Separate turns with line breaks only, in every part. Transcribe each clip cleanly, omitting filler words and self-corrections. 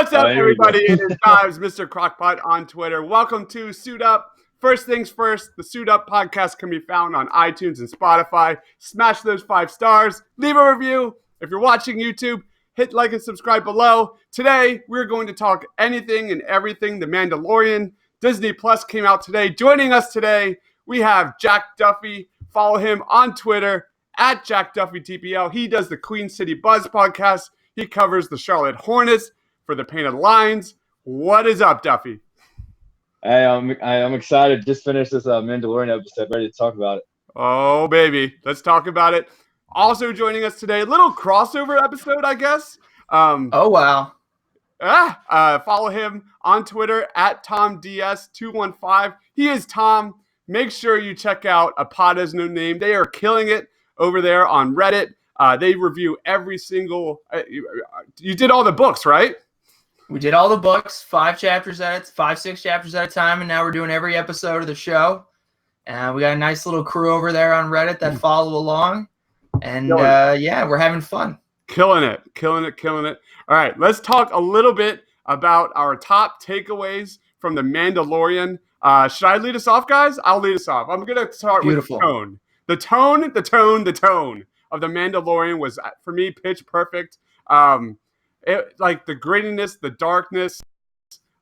What's up,
Here we go.
everybody? It is Deibs, Mr. Crockpot on Twitter. Welcome to Suit Up. First things first, the Suit Up podcast can be found on iTunes and Spotify. Smash those 5 stars. Leave a review. If you're watching YouTube, hit like and subscribe below. Today, we're going to talk anything and everything The Mandalorian. Disney Plus came out today. Joining us today, we have Jack Duffy. Follow him on Twitter at JackDuffyTPL. He does the Queen City Buzz podcast. He covers the Charlotte Hornets for the Painted Lines. What is up, Duffy?
Hey, I'm excited. Just finished this Mandalorian episode. Ready to talk about it.
Oh, baby. Let's talk about it. Also joining us today, a little crossover episode, I guess.
Oh, wow.
Follow him on Twitter at TomDS215. He is Tom. Make sure you check out A Pod Has No Name. They are killing it over there on Reddit. They review every single... you did all the books, right?
We did all the books, 6 chapters at a time, and now we're doing every episode of the show. And we got a nice little crew over there on Reddit that follow along. And, yeah, we're having fun.
Killing it. All right, let's talk a little bit about our top takeaways from The Mandalorian. Should I lead us off, guys? I'll lead us off. I'm going to start with the tone. The tone of The Mandalorian was, for me, pitch perfect. Like the grittiness, the darkness.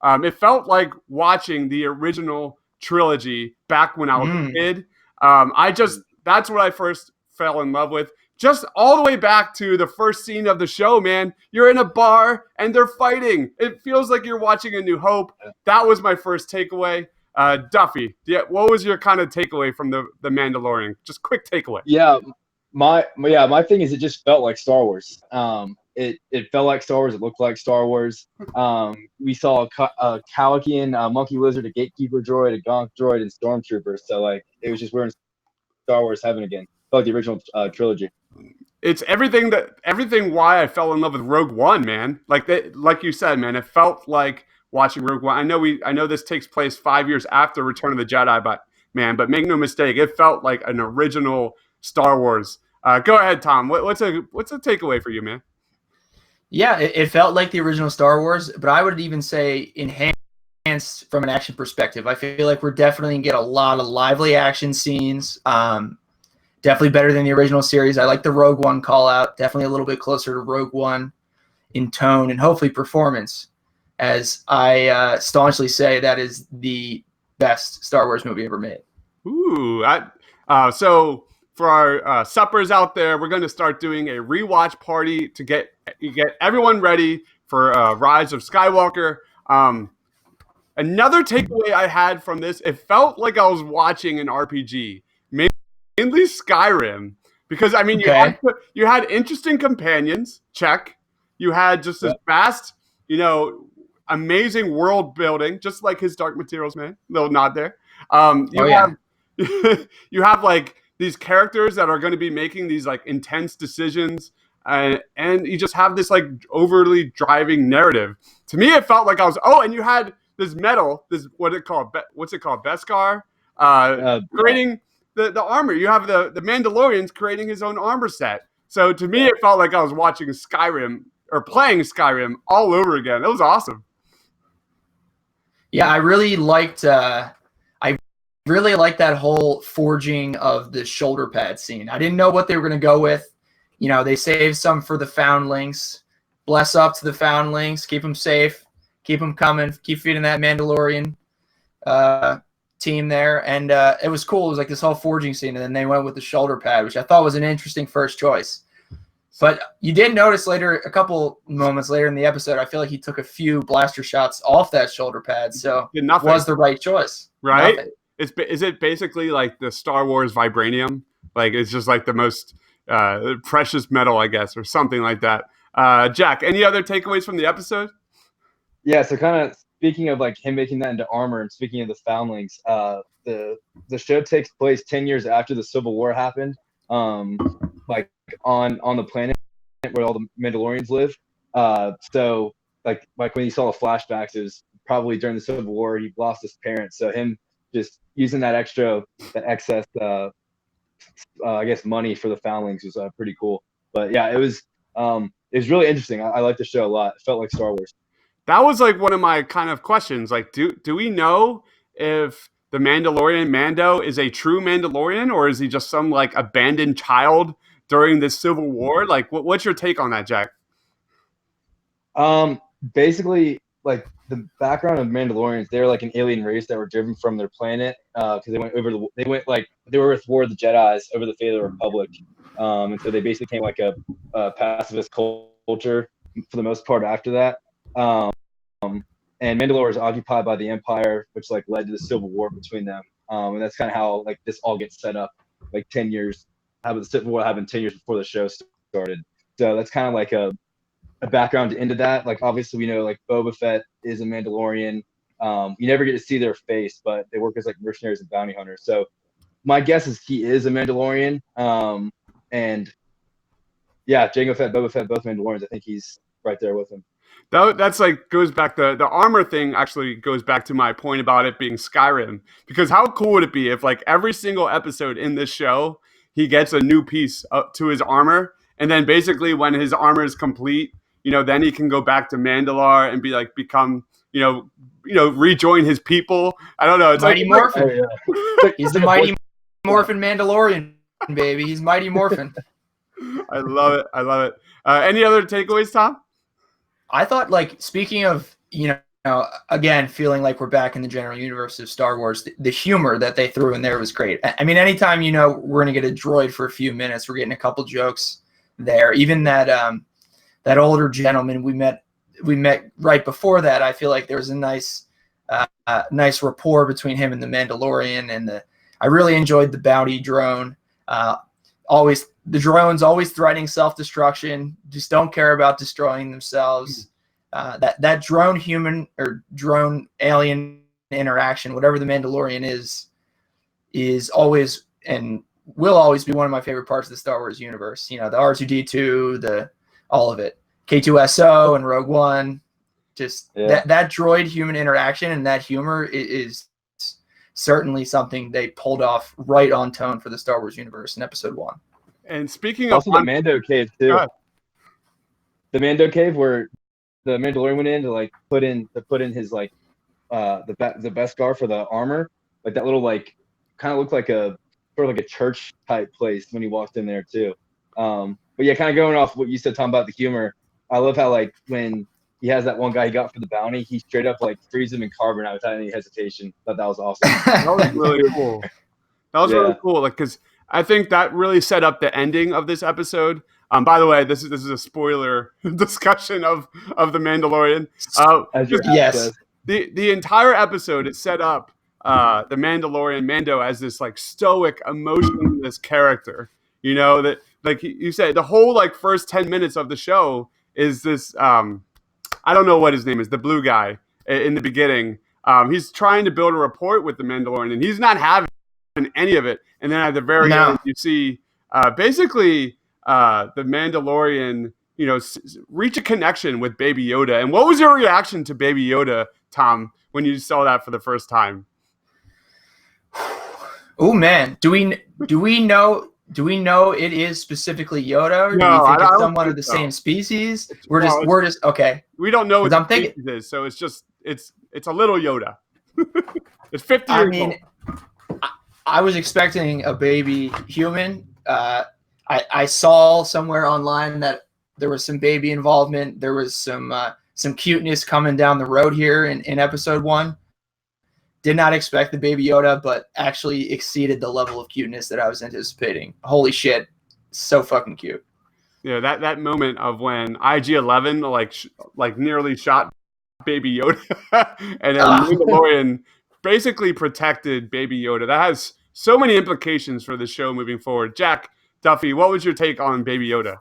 It felt like watching the original trilogy back when I was a kid. That's what I first fell in love with. Just all the way back to the first scene of the show, man. You're in a bar and they're fighting. It feels like you're watching A New Hope. That was my first takeaway. Duffy, what was your kind of takeaway from the Mandalorian? Just quick takeaway.
Yeah, my thing is it just felt like Star Wars. It felt like Star Wars. It looked like Star Wars. We saw a Calakian, monkey lizard, a gatekeeper droid, a gonk droid, and stormtroopers. So like it was just we're in Star Wars heaven again. Felt like the original trilogy.
It's everything why I fell in love with Rogue One, man. Like you said, man, it felt like watching Rogue One. I know this takes place 5 years after Return of the Jedi, but make no mistake, it felt like an original Star Wars. Go ahead, Tom. What's a takeaway for you, man?
Yeah, it felt like the original Star Wars, but I would even say enhanced from an action perspective. I feel like we're definitely going to get a lot of lively action scenes. Definitely better than the original series. I like the Rogue One call out. Definitely a little bit closer to Rogue One in tone and hopefully performance. As I staunchly say, that is the best Star Wars movie ever made.
Ooh, so for our suppers out there, we're going to start doing a rewatch party to get everyone ready for Rise of Skywalker. Another takeaway I had from this, it felt like I was watching an RPG, mainly Skyrim, because I mean you had interesting companions. Check. You had just this vast, amazing world building, just like his Dark Materials, man. Little nod there. You have like these characters that are going to be making these like intense decisions, and you just have this like overly driving narrative. To me, it felt like I was. Oh, and you had this metal, what's it called, Beskar, creating the armor. You have the Mandalorians creating his own armor set. So to me, it felt like I was watching Skyrim or playing Skyrim all over again. It was awesome.
Yeah, I really liked that whole forging of the shoulder pad scene. I didn't know what they were going to go with. They saved some for the foundlings. Bless up to the foundlings. Keep them safe. Keep them coming. Keep feeding that Mandalorian team there. And it was cool. It was like this whole forging scene. And then they went with the shoulder pad, which I thought was an interesting first choice. But you did notice later, a couple moments later in the episode, I feel like he took a few blaster shots off that shoulder pad. So it was the right choice.
Right? Nothing. Is it basically like the Star Wars vibranium? Like it's just like the most precious metal, I guess, or something like that. Jack, any other takeaways from the episode?
Yeah, so kind of speaking of like him making that into armor, and speaking of the foundlings, the show takes place 10 years after the Civil War happened, like on the planet where all the Mandalorians live. So like when you saw the flashbacks, it was probably during the Civil War. He lost his parents, so him just using that excess, I guess, money for the foundlings was pretty cool. But yeah, it was really interesting. I liked the show a lot. It felt like Star Wars.
that was like one of my kind of questions. Like, do we know if the Mandalorian Mando is a true Mandalorian, or is he just some like abandoned child during this Civil War? Like, what's your take on that, Jack?
Basically, like the background of Mandalorians, they're like an alien race that were driven from their planet because they were with War of the Jedis over the fate of the Republic, and so they basically became like a pacifist culture for the most part after that. And Mandalore is occupied by the Empire, which like led to the Civil War between them, and that's kind of how like this all gets set up. Like 10 years, how the Civil War happened 10 years before the show started. So that's kind of like a background into that. Like obviously we know like Boba Fett is a Mandalorian. You never get to see their face, but they work as like mercenaries and bounty hunters. So my guess is he is a Mandalorian. And yeah, Jango Fett, Boba Fett, both Mandalorians. I think he's right there with him.
That's like goes back the armor thing actually goes back to my point about it being Skyrim, because how cool would it be if like every single episode in this show he gets a new piece to his armor, and then basically when his armor is complete, then he can go back to Mandalore and become rejoin his people. I don't know. It's
Mighty
like
Morphin. He's the Mighty Morphin Mandalorian, baby. He's Mighty Morphin.
I love it. Any other takeaways, Tom?
I thought, like, speaking of, again, feeling like we're back in the general universe of Star Wars, the humor that they threw in there was great. I mean, anytime, we're going to get a droid for a few minutes, we're getting a couple jokes there. Even that older gentleman we met right before that, I feel like there was a nice rapport between him and the Mandalorian. And I really enjoyed the bounty drone. The drones always threatening self-destruction, just don't care about destroying themselves. That drone human or drone alien interaction, whatever the Mandalorian is always and will always be one of my favorite parts of the Star Wars universe. The R2-D2, all of it, K2SO and Rogue One, just that droid human interaction and that humor is certainly something they pulled off right on tone for the Star Wars universe in Episode 1.
And speaking
also
of
the Mando cave too, the Mando cave where the Mandalorian went in to put in his like the Beskar for the armor, like that little like kind of looked like a sort of like a church type place when he walked in there too. But yeah, kind of going off what you said, Tom, about the humor. I love how like when he has that one guy he got for the bounty, he straight up like frees him in carbon out without any hesitation. Thought that was awesome.
That was really cool. Really cool, like because I think that really set up the ending of this episode. By the way, this is a spoiler discussion of the Mandalorian.
Yes,
the entire episode it set up the Mandalorian Mando as this like stoic, emotionless character. That like you said, the whole like first 10 minutes of the show is this. I don't know what his name is, the blue guy in the beginning. He's trying to build a rapport with the Mandalorian, and he's not having any of it. And then at the very end, you see basically the Mandalorian, reach a connection with Baby Yoda. And what was your reaction to Baby Yoda, Tom, when you saw that for the first time?
Oh man, do we know it is specifically Yoda, or do we think it's someone of the same species? We're just okay.
We don't know what the species is, so it's a little Yoda. It's 50 years old.
I was expecting a baby human. I saw somewhere online that there was some baby involvement. There was some cuteness coming down the road here in Episode 1. Did not expect the Baby Yoda, but actually exceeded the level of cuteness that I was anticipating. Holy shit, so fucking cute.
Yeah, that moment of when IG-11 like nearly shot Baby Yoda, and then Mandalorian basically protected Baby Yoda. That has so many implications for the show moving forward. Jack, Duffy, what was your take on Baby Yoda?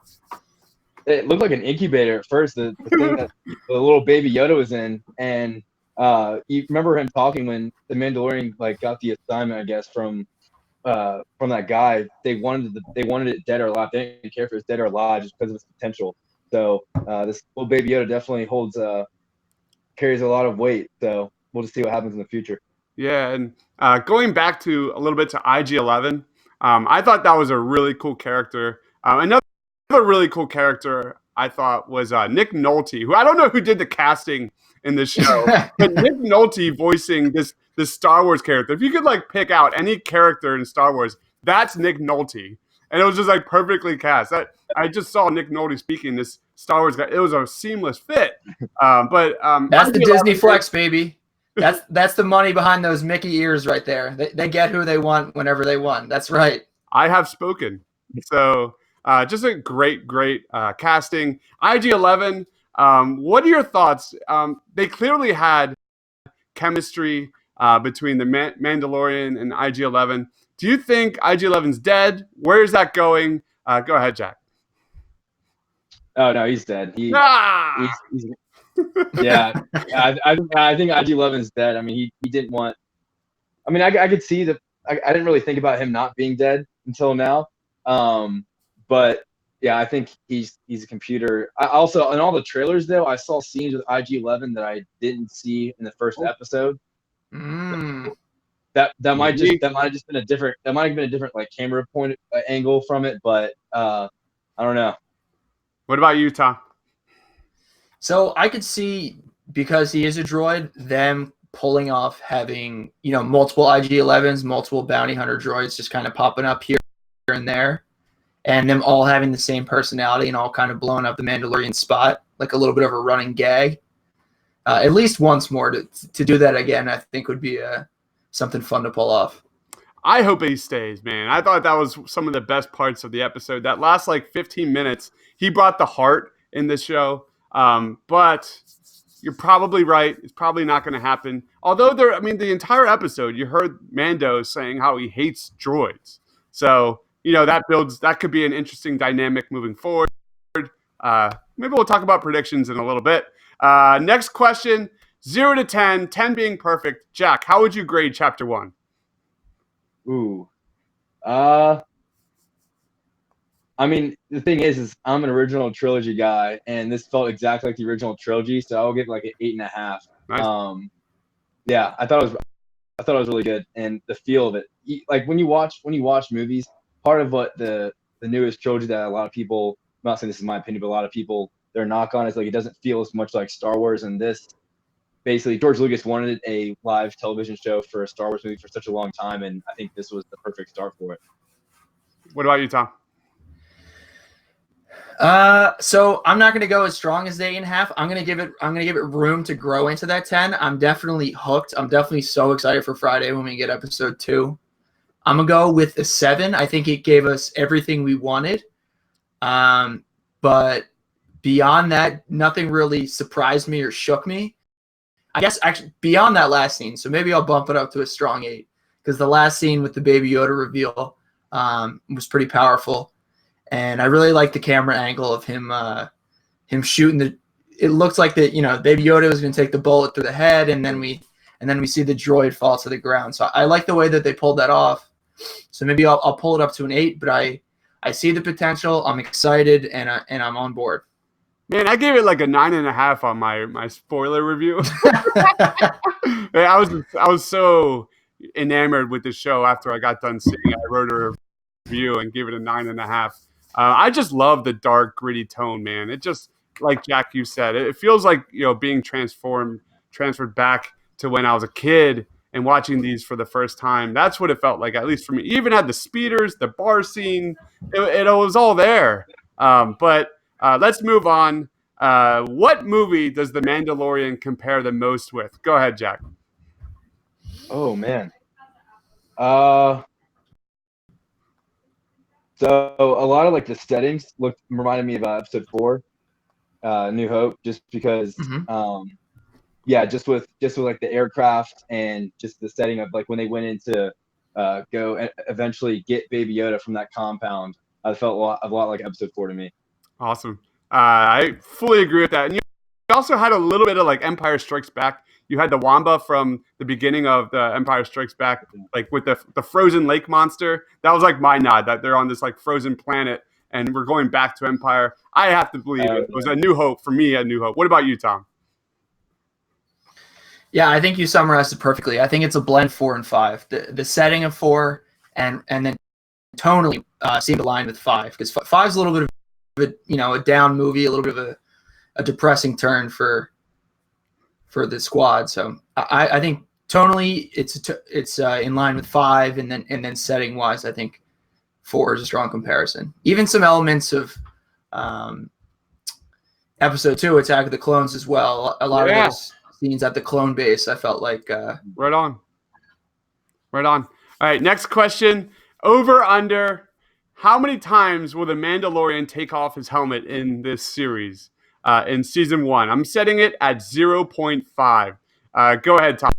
It looked like an incubator at first, the thing that the little Baby Yoda was in, and you remember him talking when the Mandalorian like got the assignment, I guess, from that guy. They wanted it dead or alive. They didn't care if it was dead or alive just because of its potential. So this little Baby Yoda definitely carries a lot of weight. So we'll just see what happens in the future.
Yeah, and going back to a little bit to IG-11, I thought that was a really cool character. Another really cool character I thought was Nick Nolte, who I don't know who did the casting in this show, but Nick Nolte voicing this Star Wars character. If you could like pick out any character in Star Wars, that's Nick Nolte, and it was just like perfectly cast. I just saw Nick Nolte speaking this Star Wars guy. It was a seamless fit.
That's the Disney flex, baby. That's the money behind those Mickey ears right there. They get who they want whenever they want. That's right.
I have spoken. So just a great casting. IG-11. What are your thoughts? They clearly had chemistry between the Mandalorian and IG-11. Do you think IG-11's dead? Where is that going? Go ahead, Jack.
Oh no, he's dead. He's yeah. I think IG-11's dead. I mean, he didn't want. I mean, I could see that. I didn't really think about him not being dead until now. But yeah, I think he's a computer. I also, in all the trailers though, I saw scenes with IG-11 that I didn't see in the first episode. That might have just been a different like camera point angle from it, but I don't know.
What about you, Tom?
So I could see, because he is a droid, them pulling off having, multiple IG-11s, multiple bounty hunter droids just kind of popping up here and there, and them all having the same personality and all kind of blowing up the Mandalorian spot, like a little bit of a running gag. At least once more to do that again, I think would be something fun to pull off.
I hope he stays, man. I thought that was some of the best parts of the episode. That last like 15 minutes, he brought the heart in this show. But you're probably right. It's probably not going to happen. Although the entire episode, you heard Mando saying how he hates droids. So, that could be an interesting dynamic moving forward. Maybe we'll talk about predictions in a little bit. Next question, 0 to 10, 10 being perfect. Jack, how would you grade Chapter 1?
Ooh. I mean, the thing is I'm an original trilogy guy, and this felt exactly like the original trilogy, so I'll give it like an 8.5.
Nice.
Yeah, I thought it was really good, and the feel of it. Like when you watch movies, part of what the newest trilogy that a lot of people, I'm not saying this is my opinion, but a lot of people, their knock on is like it doesn't feel as much like Star Wars, and this basically George Lucas wanted a live television show for a Star Wars movie for such a long time, and I think this was the perfect start for it.
What about you, Tom?
So I'm not going to go as strong as the 8.5. I'm going to give it room to grow into that 10. I'm definitely hooked. I'm definitely so excited for Friday when we get episode 2. I'm going to go with a 7. I think it gave us everything we wanted. But beyond that, nothing really surprised me or shook me. I guess actually beyond that last scene. So maybe I'll bump it up to a strong 8, because the last scene with the Baby Yoda reveal, was pretty powerful. And I really like the camera angle of him shooting it looks like that, Baby Yoda was going to take the bullet through the head, and then we see the droid fall to the ground. So I like the way that they pulled that off. So maybe I'll pull it up to an 8, but I see the potential. I'm excited, and I'm on board.
Man, I gave it like a 9.5 on my spoiler review. I was so enamored with the show after I got done seeing it. I wrote a review and gave it a 9.5. I just love the dark, gritty tone, man. It just, like Jack, you said, it feels like, being transferred back to when I was a kid and watching these for the first time. That's what it felt like, at least for me. You even had the speeders, the bar scene. It was all there. But let's move on. What movie does The Mandalorian compare the most with? Go ahead, Jack.
Oh, man. So a lot of like the settings reminded me of episode 4, New Hope, just because, just with like the aircraft and just the setting of like when they went in to go and eventually get Baby Yoda from that compound. I felt a lot like episode 4 to me.
Awesome. I fully agree with that. And you also had a little bit of like Empire Strikes Back. You had the Wamba from the beginning of the Empire Strikes Back, like with the frozen lake monster. That was like my nod, that they're on this like frozen planet and we're going back to Empire. I have to believe it was a New Hope for me, a New Hope. What about you, Tom?
Yeah, I think you summarized it perfectly. I think it's a blend 4 and 5. The setting of 4 and then tonally seemed aligned with 5, because 5 is a little bit of a down movie, a little bit of a depressing turn for the squad. So I think tonally it's in line with 5, and then setting wise, I think 4 is a strong comparison. Even some elements of episode 2, Attack of the Clones, as well. A lot of those scenes at the clone base, I felt like
right on. All right, next question. Over under. How many times will the Mandalorian take off his helmet in this series? In season 1, I'm setting it at 0.5. Go ahead, Tom.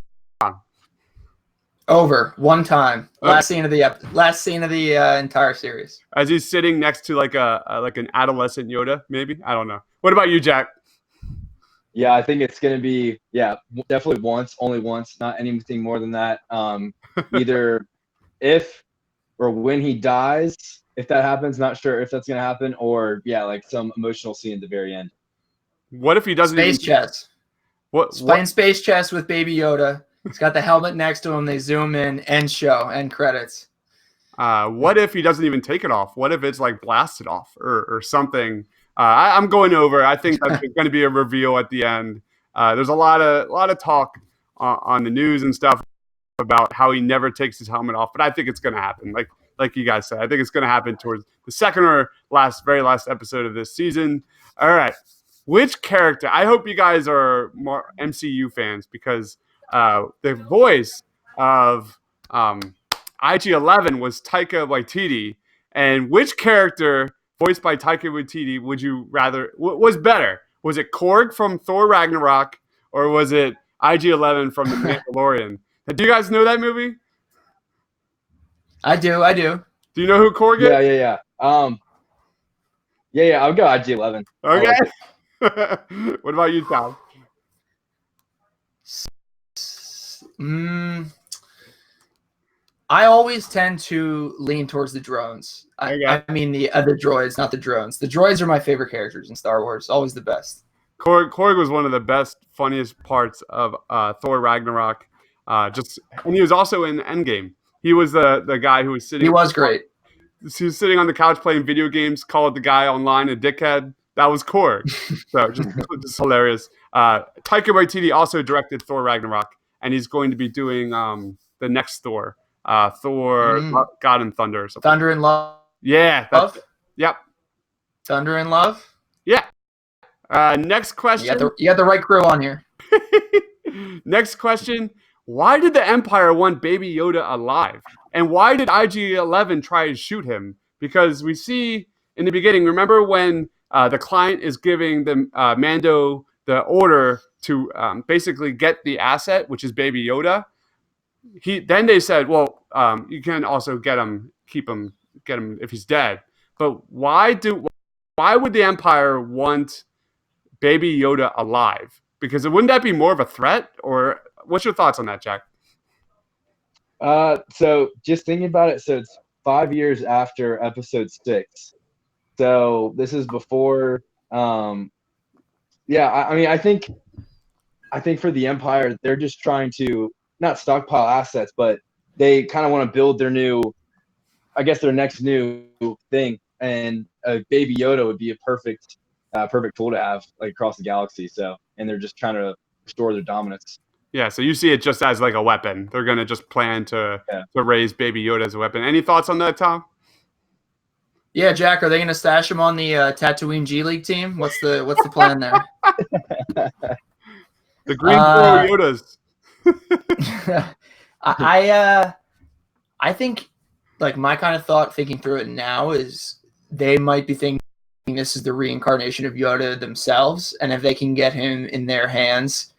Over 1 time. Last scene of the entire series.
As he's sitting next to like an adolescent Yoda, maybe. I don't know. What about you, Jack?
Yeah, I think it's gonna be definitely once, only once, not anything more than that. Either if or when he dies, if that happens, not sure if that's gonna happen, or like some emotional scene at the very end.
What if he doesn't?
Space chess.
Playing
space chess with Baby Yoda. He's got the helmet next to him. They zoom in. End credits.
What if he doesn't even take it off? What if it's like blasted off or something? I'm going over. I think that's going to be a reveal at the end. There's a lot of talk on the news and stuff about how he never takes his helmet off, but I think it's going to happen. Like you guys said, I think it's going to happen towards the second or very last episode of this season. All right. Which character? I hope you guys are more MCU fans, because the voice of IG-11 was Taika Waititi. And which character voiced by Taika Waititi would you rather was better? Was it Korg from Thor Ragnorak, or was it IG-11 from The Mandalorian? Do you guys know that movie?
I do.
Do you know who Korg is?
Yeah. I'll go IG-11.
Okay. What about you, Tom?
I always tend to lean towards the drones. I mean the other droids, not the drones. The droids are my favorite characters in Star Wars. Always the best.
Korg was one of the best, funniest parts of Thor Ragnarok. And he was also in Endgame. He was the guy who was sitting.
He was great.
He was sitting on the couch playing video games, called the guy online a dickhead. That was Korg. So just hilarious. Taika Waititi also directed Thor Ragnarok, and he's going to be doing the next Thor, Thor God and Thunder or something.
Thunder and Love.
Yeah. Yep.
Thunder and Love.
Yeah. Next question.
You got the right crew on here.
Next question. Why did the Empire want Baby Yoda alive? And why did IG-11 try to shoot him? Because we see in the beginning, remember when the client is giving the Mando the order to basically get the asset, which is Baby Yoda. Then they said, well, you can also get him if he's dead. But why would the Empire want Baby Yoda alive? Because wouldn't that be more of a threat? Or what's your thoughts on that, Jack?
So just thinking about it, so it's 5 years after Episode 6. So this is before. I mean, I think for the Empire, they're just trying to not stockpile assets, but they kind of want to build their next new thing. And a Baby Yoda would be a perfect tool to have across the galaxy. So, and they're just trying to restore their dominance.
Yeah, so you see it just as like a weapon. They're gonna just plan to raise Baby Yoda as a weapon. Any thoughts on that, Tom?
Yeah, Jack, are they gonna stash him on the Tatooine G League team? What's the plan there?
The Green Pro Yodas.
I think my kind of thought thinking through it now is they might be thinking this is the reincarnation of Yoda themselves, and if they can get him in their hands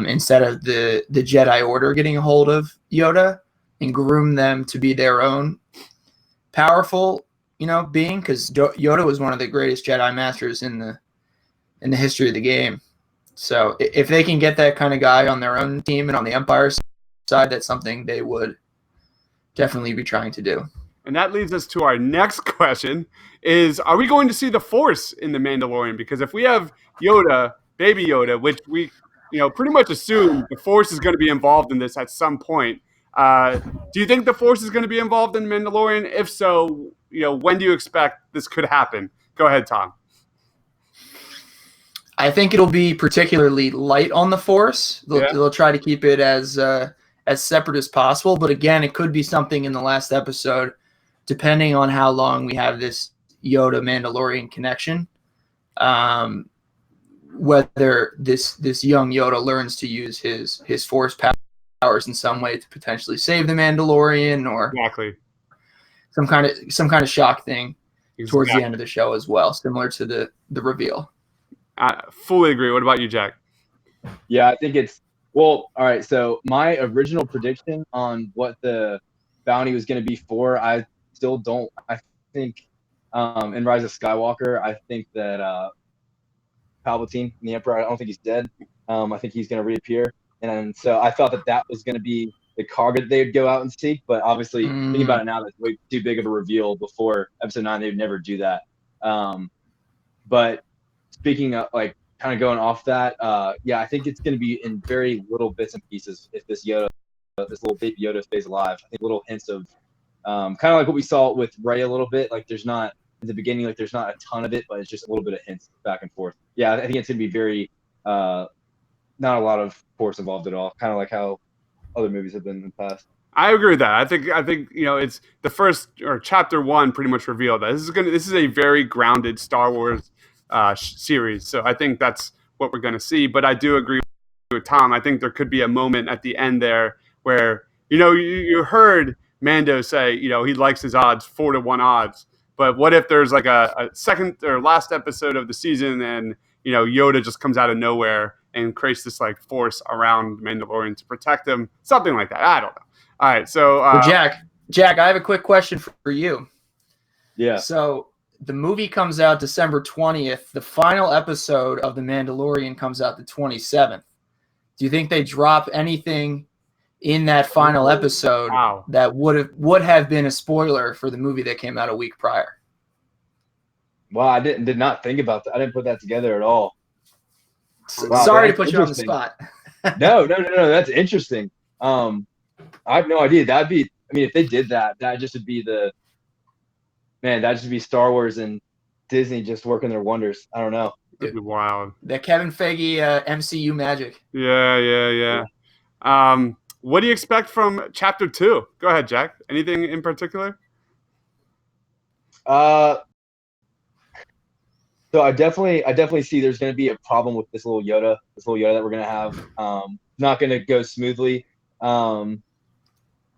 instead of the Jedi Order getting a hold of Yoda and groom them to be their own powerful, being, because Yoda was one of the greatest Jedi masters in the history of the game. So if they can get that kind of guy on their own team and on the Empire side, that's something they would definitely be trying to do.
And that leads us to our next question is, are we going to see the Force in The Mandalorian? Because if we have Yoda, Baby Yoda, which we pretty much assume the Force is going to be involved in this at some point, do you think the Force is going to be involved in Mandalorian? If so, when do you expect this could happen? Go ahead, Tom.
I think it'll be particularly light on the Force. They'll try to keep it as separate as possible. But again, it could be something in the last episode, depending on how long we have this Yoda Mandalorian connection. Whether this young Yoda learns to use his Force powers in some way to potentially save the Mandalorian, or
exactly
some kind of shock thing towards the end of the show as well, similar to the reveal.
I fully agree. What about you, Jack?
Yeah, I think it's all right. So my original prediction on what the bounty was going to be for, I still don't. I think in Rise of Skywalker, I think that Palpatine, the Emperor, I don't think he's dead. I think he's going to reappear, and so I thought that was going to be the cargo that they would go out and seek. But obviously, thinking about it now, that's way too big of a reveal. Before Episode 9, they would never do that. But speaking of kind of going off that, I think it's going to be in very little bits and pieces if this little baby Yoda stays alive. I think little hints of kind of like what we saw with Rey a little bit. Like there's not at the beginning, there's not a ton of it, but it's just a little bit of hints back and forth. Yeah, I think it's going to be very not a lot of Force involved at all. Kind of like how other movies have been in the past.
I agree with that. I think it's the first, or chapter 1 pretty much revealed that this is a very grounded Star Wars series. So I think that's what we're going to see. But I do agree with Tom. I think there could be a moment at the end there where you heard Mando say he likes his odds 4-1 odds. But what if there's like a second or last episode of the season and Yoda just comes out of nowhere and creates this like force around Mandalorian to protect him, something like that. I don't know. All right, so
Jack, I have a quick question for you.
Yeah.
So the movie comes out December 20th. The final episode of The Mandalorian comes out the 27th. Do you think they drop anything in that final episode that would have been a spoiler for the movie that came out a week prior?
Wow, I did not think about that. I didn't put that together at all.
Wow, sorry to put you on the spot.
No, that's interesting. I have no idea. That'd be, if they did that just would be that'd just be Star Wars and Disney just working their wonders. I don't know.
That'd be wild.
The Kevin Feige MCU magic.
Yeah. What do you expect from chapter 2? Go ahead, Jack. Anything in particular?
So I definitely see there's going to be a problem with this little Yoda that we're going to have. Not going to go smoothly.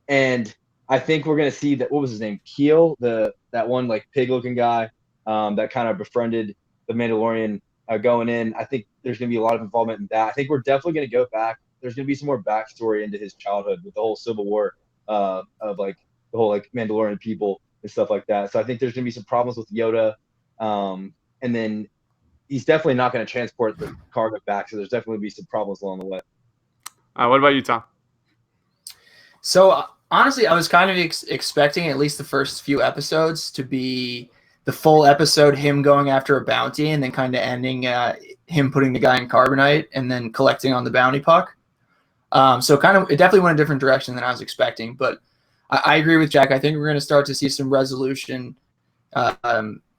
And I think we're going to see that, what was his name? Keel, that one like pig looking guy that kind of befriended the Mandalorian going in. I think there's going to be a lot of involvement in that. I think we're definitely going to go back. There's going to be some more backstory into his childhood with the whole Civil War of like the whole like Mandalorian people and stuff like that. So I think there's going to be some problems with Yoda. And then he's definitely not going to transport the cargo back. So there's definitely be some problems along the way.
What about you, Tom?
So honestly, I was kind of expecting at least the first few episodes to be the full episode, him going after a bounty and then kind of ending him putting the guy in carbonite and then collecting on the bounty puck. So kind of, it definitely went a different direction than I was expecting. But I agree with Jack. I think we're going to start to see some resolution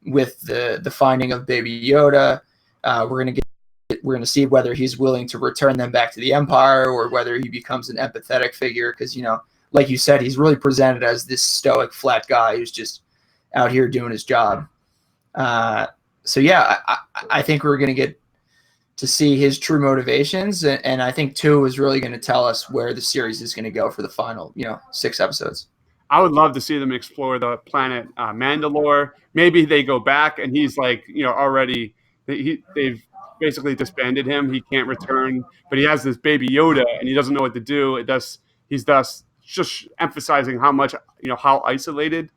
with the finding of Baby Yoda. We're going to see whether he's willing to return them back to the Empire or whether he becomes an empathetic figure. Because, like you said, he's really presented as this stoic, flat guy who's just out here doing his job. So, yeah, I think we're going to get to see his true motivations. And I think 2 is really going to tell us where the series is going to go for the final, 6 episodes.
I would love to see them explore the planet Mandalore. Maybe they go back and he's like, already they've basically disbanded him. He can't return, but he has this Baby Yoda and he doesn't know what to do. He's thus just emphasizing how much, how isolated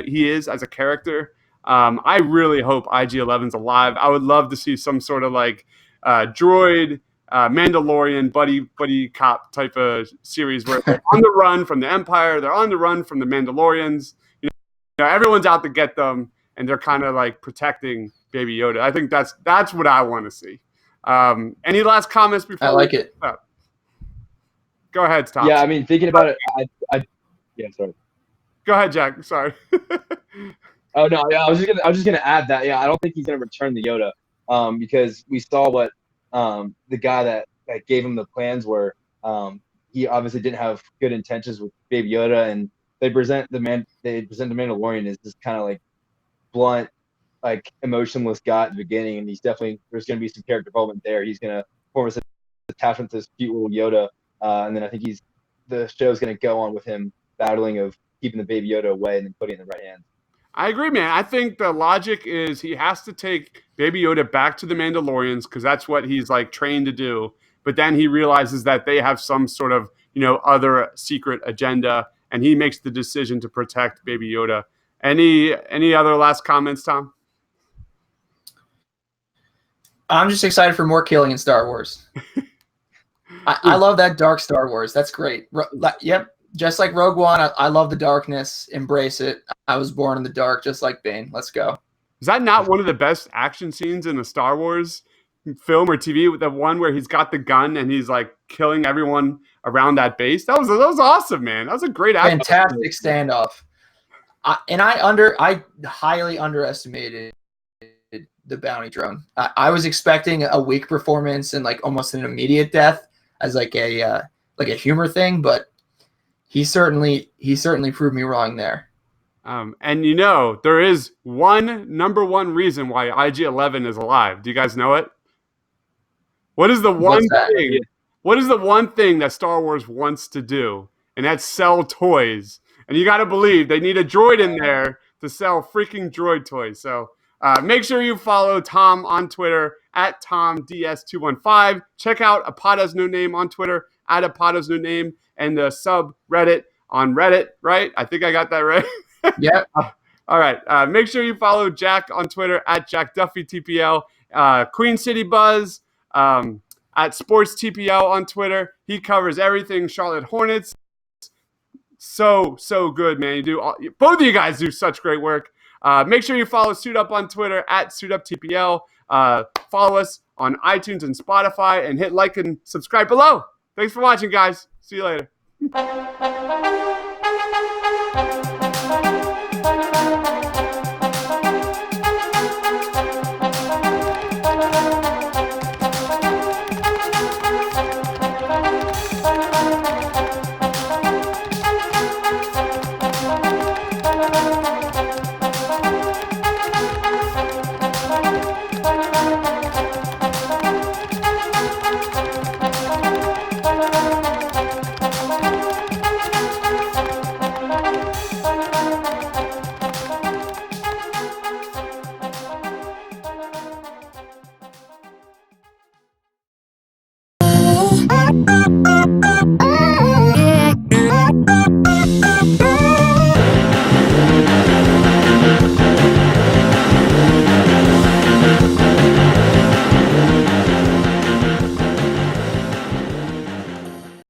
he is as a character. I really hope IG-11's alive. I would love to see some sort of like droid, Mandalorian buddy cop type of series where they're on the run from the Empire, they're on the run from the Mandalorians. Everyone's out to get them, and they're kind of like protecting Baby Yoda. I think that's what I want to see. Any last comments before?
I like it.
Go ahead, Tom.
Yeah, thinking about it, yeah, sorry.
Go ahead, Jack. Sorry.
Oh no, yeah, I was just gonna add that. Yeah, I don't think he's gonna return the Yoda, because we saw what the guy that gave him the plans were. He obviously didn't have good intentions with Baby Yoda, and they present the Mandalorian as this kind of like blunt, like emotionless guy at the beginning, and there's gonna be some character development there. He's gonna form this attachment to this cute little Yoda, and then I think the show's gonna go on with him battling of keeping the Baby Yoda away and then putting it in the right hands.
I agree, man. I think the logic is he has to take Baby Yoda back to the Mandalorians because that's what he's like trained to do. But then he realizes that they have some sort of, other secret agenda, and he makes the decision to protect Baby Yoda. Any other last comments, Tom?
I'm just excited for more killing in Star Wars. I love that dark Star Wars. That's great. Yep. Just like Rogue One, I love the darkness. Embrace it. I was born in the dark, just like Bane. Let's go.
Is that not one of the best action scenes in the Star Wars film or TV? The one where he's got the gun and he's like killing everyone around that base. That was awesome, man. That was a great action.
Fantastic standoff. I highly underestimated the bounty drone. I was expecting a weak performance and like almost an immediate death as like a humor thing, but he certainly proved me wrong there.
And there is number one reason why IG-11 is alive. Do you guys know it? What is the one thing? What is the one thing that Star Wars wants to do? And that's sell toys. And you got to believe they need a droid in there to sell freaking droid toys. So make sure you follow Tom on Twitter at TomDS215. Check out Apato's New Name on Twitter at Apato's New Name and the subreddit on Reddit, right? I think I got that right.
Yeah.
All right. Make sure you follow Jack on Twitter at JackDuffyTPL. Queen City Buzz at SportsTPL on Twitter. He covers everything Charlotte Hornets. So good, man. Both of you guys do such great work. Make sure you follow Suit Up on Twitter at SuitUpTPL. Follow us on iTunes and Spotify and hit like and subscribe below. Thanks for watching, guys. See you later.